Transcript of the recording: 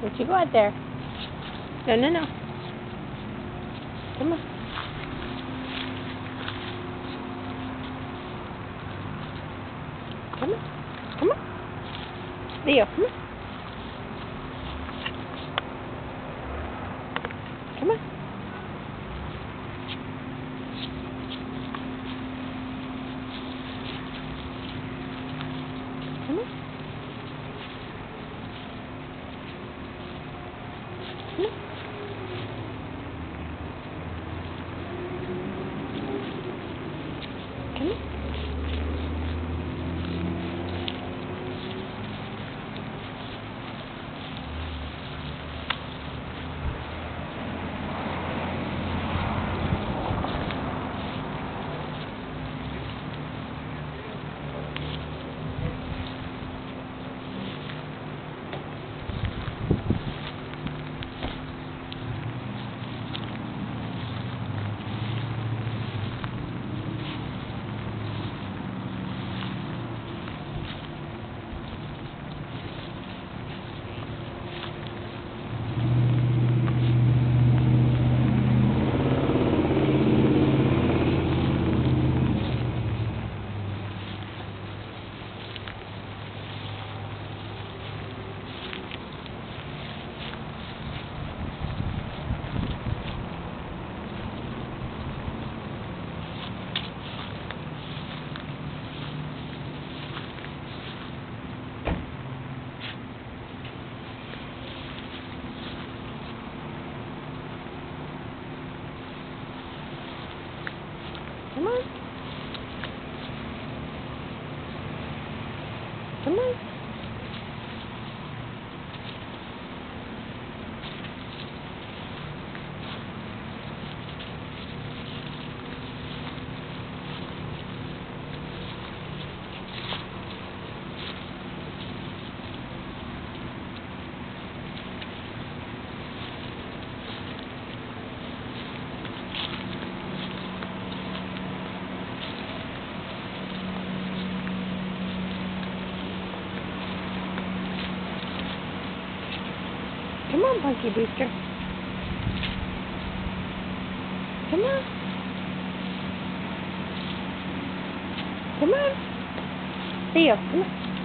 Don't you go out there. No, no, no. Come on. Come on. Come on. Leo, come on. Come on. Come on. Come on. Come on. Come on. Come on. Come on, Punky Brewster. Come on. Come on. Theo, come on.